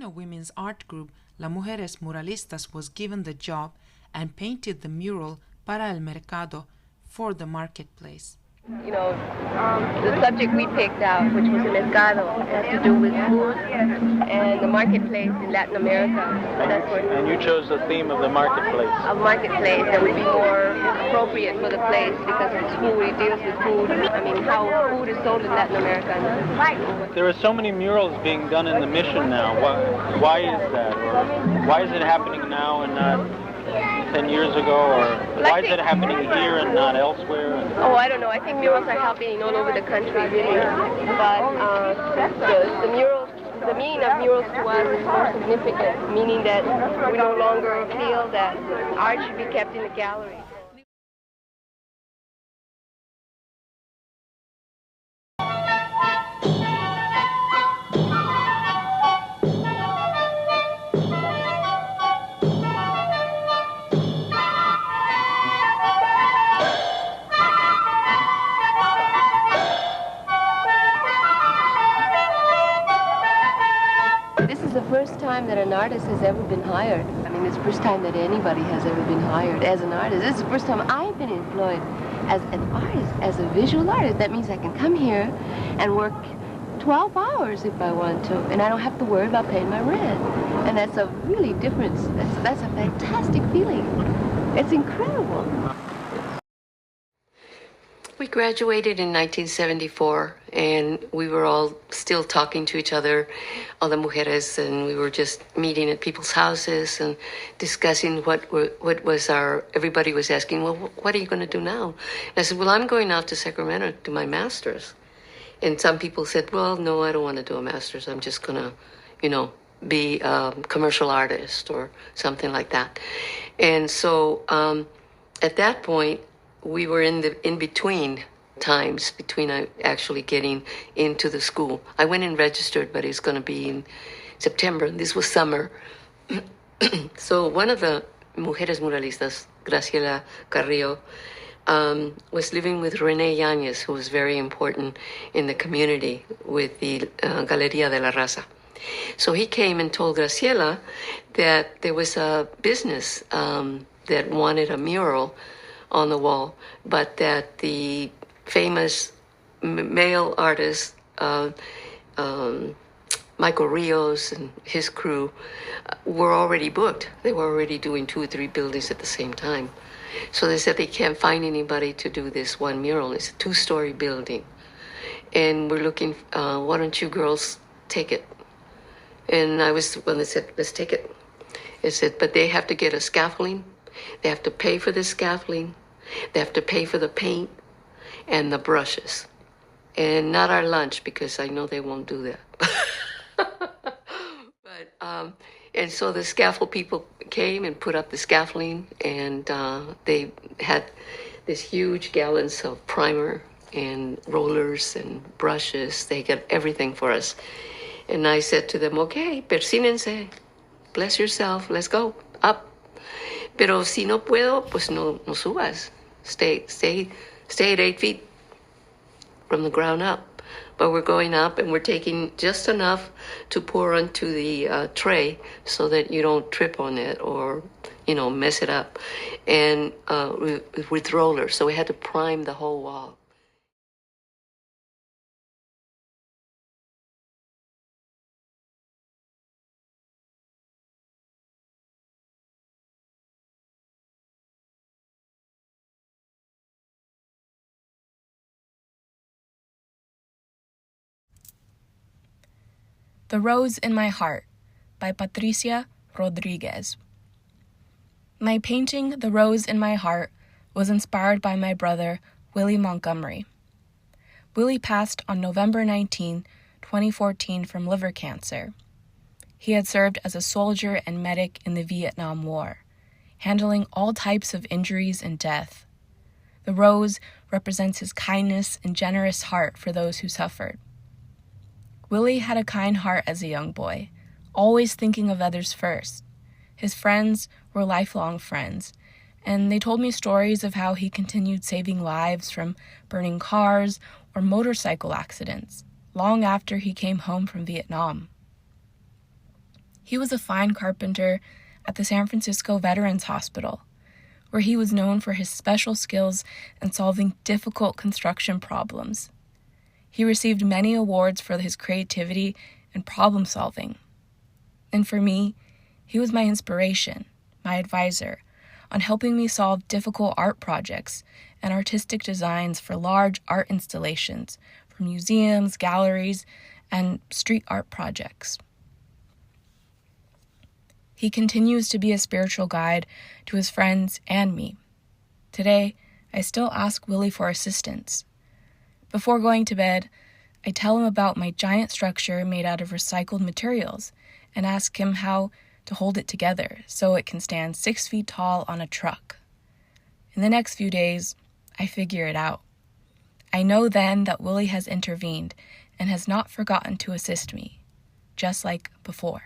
Latina women's art group La Mujeres Muralistas was given the job and painted the mural Para el Mercado for the marketplace. You know, the subject we picked out, which was mercado, has to do with food and the marketplace in Latin America. So that's what. And you chose the theme of the marketplace. A marketplace that would be more appropriate for the place because it's food. It deals with food. I mean, how food is sold in Latin America. There are so many murals being done in the mission now. Why is that? Or why is it happening now and not 10 years ago, or why is it happening here and not elsewhere? Oh, I don't know. I think murals are happening all over the country, really. But the murals, the meaning of murals to us is more significant, meaning that we no longer feel that art should be kept in a gallery. This is the first time that an artist has ever been hired. I mean, it's the first time that anybody has ever been hired as an artist. This is the first time I've been employed as an artist, as a visual artist. That means I can come here and work 12 hours if I want to, and I don't have to worry about paying my rent. And that's a really difference. That's a fantastic feeling. It's incredible. We graduated in 1974, and we were all still talking to each other, all the mujeres, and we were just meeting at people's houses and discussing what was everybody was asking, well, what are you going to do now? And I said, well, I'm going out to Sacramento to do my master's. And some people said, well, no, I don't want to do a master's. I'm just going to, be a commercial artist or something like that. And so at that point, we were in between times between actually getting into the school. I went and registered, but it's going to be in September. This was summer. So one of the Mujeres Muralistas, Graciela Carrillo, was living with Rene Yanez, who was very important in the community with the Galería de la Raza. So he came and told Graciela that there was a business that wanted a mural on the wall, but that the famous male artist, Michael Rios and his crew, were already booked. They were already doing 2 or 3 buildings at the same time. So they said they can't find anybody to do this one mural. It's a 2-story building. And we're looking, why don't you girls take it? And I was the one that said, let's take it. It said, but they have to get a scaffolding. They have to pay for the scaffolding. They have to pay for the paint and the brushes. And not our lunch, because I know they won't do that. But and so the scaffold people came and put up the scaffolding, and they had this huge gallons of primer and rollers and brushes. They got everything for us. And I said to them, okay, persínense, bless yourself, let's go, up. Pero si no puedo, pues no subas. Stay at 8 feet from the ground up. But we're going up, and we're taking just enough to pour onto the tray so that you don't trip on it or, mess it up. And with rollers, so we had to prime the whole wall. The Rose in My Heart by Patricia Rodriguez. My painting, The Rose in My Heart, was inspired by my brother, Willie Montgomery. Willie passed on November 19, 2014 from liver cancer. He had served as a soldier and medic in the Vietnam War, handling all types of injuries and death. The rose represents his kindness and generous heart for those who suffered. Willie had a kind heart as a young boy, always thinking of others first. His friends were lifelong friends, and they told me stories of how he continued saving lives from burning cars or motorcycle accidents long after he came home from Vietnam. He was a fine carpenter at the San Francisco Veterans Hospital, where he was known for his special skills in solving difficult construction problems. He received many awards for his creativity and problem solving. And for me, he was my inspiration, my advisor, on helping me solve difficult art projects and artistic designs for large art installations for museums, galleries, and street art projects. He continues to be a spiritual guide to his friends and me. Today, I still ask Willie for assistance. Before going to bed, I tell him about my giant structure made out of recycled materials and ask him how to hold it together so it can stand 6 feet tall on a truck. In the next few days, I figure it out. I know then that Willie has intervened and has not forgotten to assist me, just like before.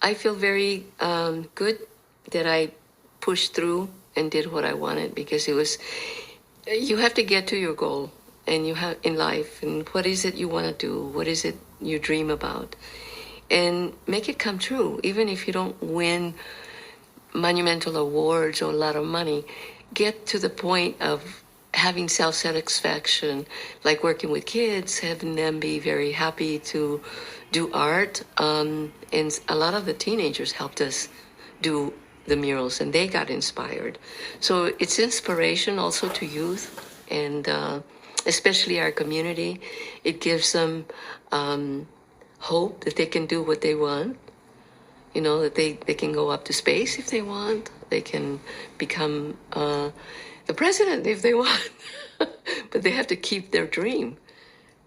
I feel very good that I pushed through and did what I wanted, because it was, you have to get to your goal, and you have in life, and what is it you want to do, what is it you dream about, and make it come true. Even if you don't win monumental awards or a lot of money, get to the point of having self-satisfaction, like working with kids, having them be very happy to do art. And a lot of the teenagers helped us do the murals, and they got inspired. So it's inspiration also to youth, and especially our community. It gives them hope that they can do what they want. You know, that they can go up to space if they want. They can become the president if they want. But they have to keep their dream.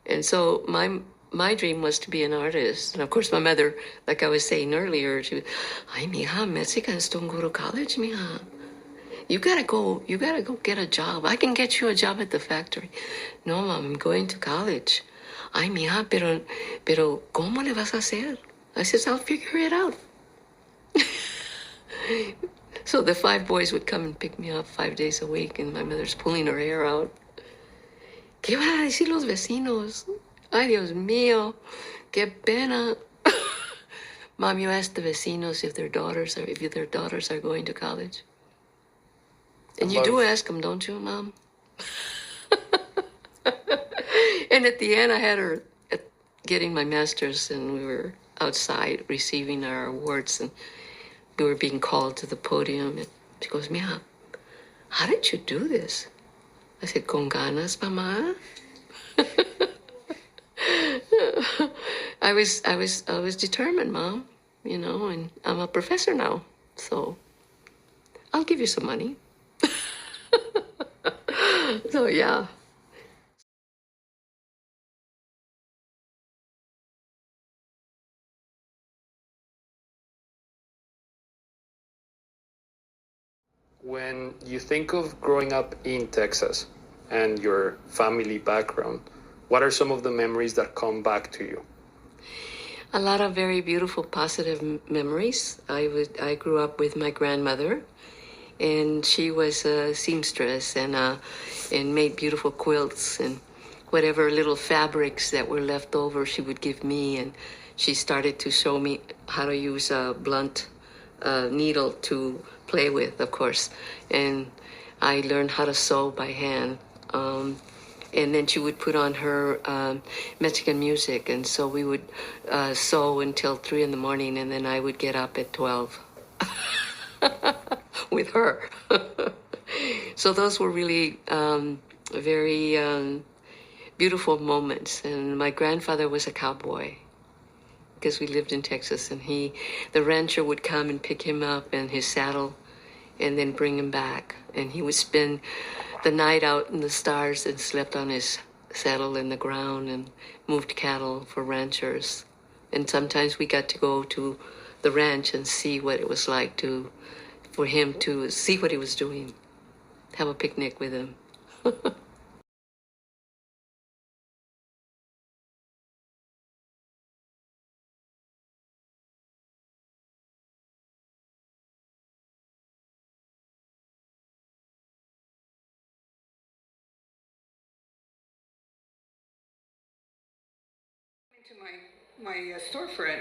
And so my dream was to be an artist. And of course, my mother, like I was saying earlier, she was, ay, mija, Mexicans don't go to college, mija. You gotta go get a job. I can get you a job at the factory. No, Mom, I'm going to college. Ay, mija, pero ¿cómo le vas a hacer? I says, I'll figure it out. So the 5 boys would come and pick me up 5 days a week, and my mother's pulling her hair out. ¿Qué van a decir los vecinos? Ay, Dios mío, qué pena. Mom, you ask the vecinos if their daughters are going to college. And you do ask them, don't you, Mom? And at the end, I had her getting my master's, and we were outside receiving our awards, and we were being called to the podium. And she goes, Mija, how did you do this? I said, con ganas, Mama. I was determined, Mom, you know, and I'm a professor now, so I'll give you some money. So, yeah. When you think of growing up in Texas and your family background, what are some of the memories that come back to you? A lot of very beautiful, positive memories. I grew up with my grandmother, and she was a seamstress and made beautiful quilts, and whatever little fabrics that were left over, she would give me, and she started to show me how to use a blunt needle to play with, of course, and I learned how to sew by hand. And then she would put on her Mexican music, and so we would sew until 3 in the morning, and then I would get up at 12 with her. So those were really very beautiful moments. And my grandfather was a cowboy, because we lived in Texas, and the rancher would come and pick him up in his saddle and then bring him back. And he would spend the night out in the stars and slept on his saddle in the ground and moved cattle for ranchers. And sometimes we got to go to the ranch and see what it was like for him to see what he was doing, have a picnic with him. To my storefront,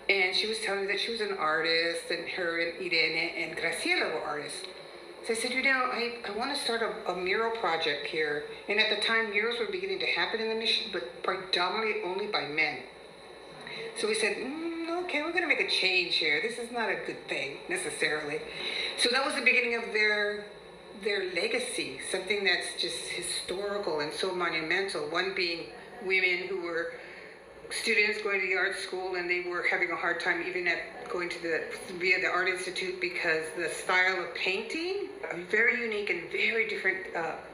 and she was telling me that she was an artist, and her and Irene and Graciela were artists. So I said, I want to start a mural project here. And at the time, murals were beginning to happen in the mission, but predominantly only by men. So we said, okay, we're going to make a change here. This is not a good thing, necessarily. So that was the beginning of their legacy, something that's just historical and so monumental. One being women who were students going to the art school, and they were having a hard time even at going to via the art institute, because the style of painting, a very unique and very different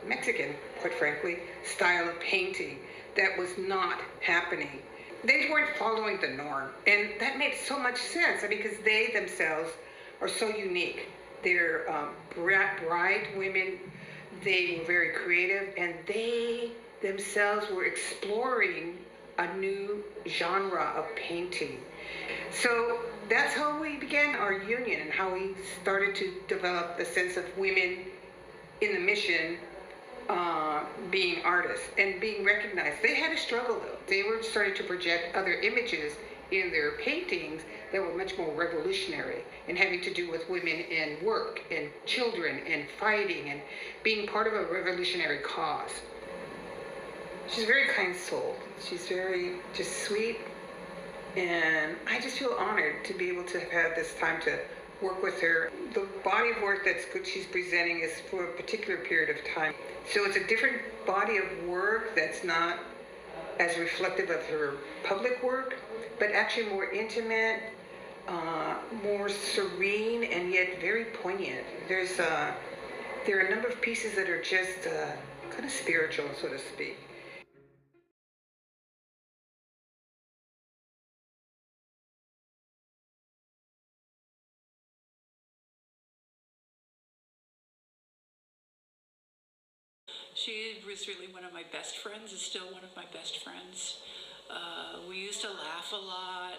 Mexican, quite frankly, style of painting that was not happening. They weren't following the norm, and that made so much sense because they themselves are so unique. They're bright women. They were very creative, and they themselves were exploring a new genre of painting. So that's how we began our union, and how we started to develop the sense of women in the mission being artists and being recognized. They had a struggle though. They were starting to project other images in their paintings that were much more revolutionary and having to do with women and work and children and fighting and being part of a revolutionary cause. She's a very kind soul. She's very just sweet, and I just feel honored to be able to have had this time to work with her. The body of work that's good she's presenting is for a particular period of time. So it's a different body of work that's not as reflective of her public work, but actually more intimate, more serene, and yet very poignant. There are a number of pieces that are just kind of spiritual, so to speak. She was really one of my best friends, is still one of my best friends. We used to laugh a lot.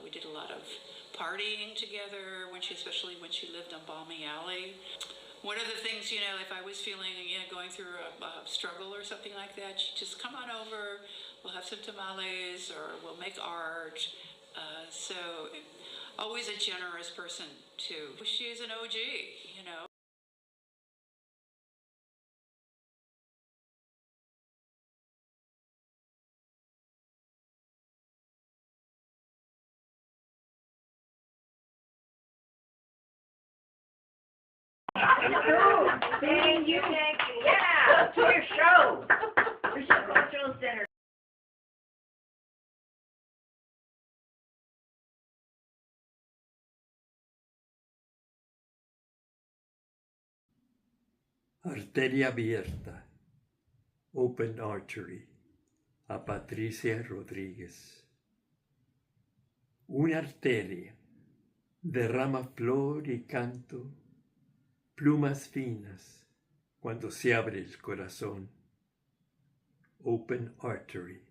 We did a lot of partying together, especially when she lived on Balmy Alley. One of the things, if I was feeling, going through a struggle or something like that, she'd just come on over, we'll have some tamales, or we'll make art. So always a generous person, too. She's an OG. Thank you. Yeah, to your show. Patricia Cultural Center. Arteria abierta, open artery, a Patricia Rodríguez. Una arteria derrama flor y canto, plumas finas, cuando se abre el corazón. Open artery.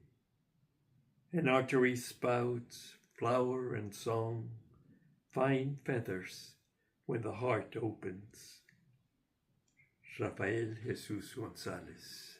An artery spouts flower and song, fine feathers, when the heart opens. Rafael Jesús González.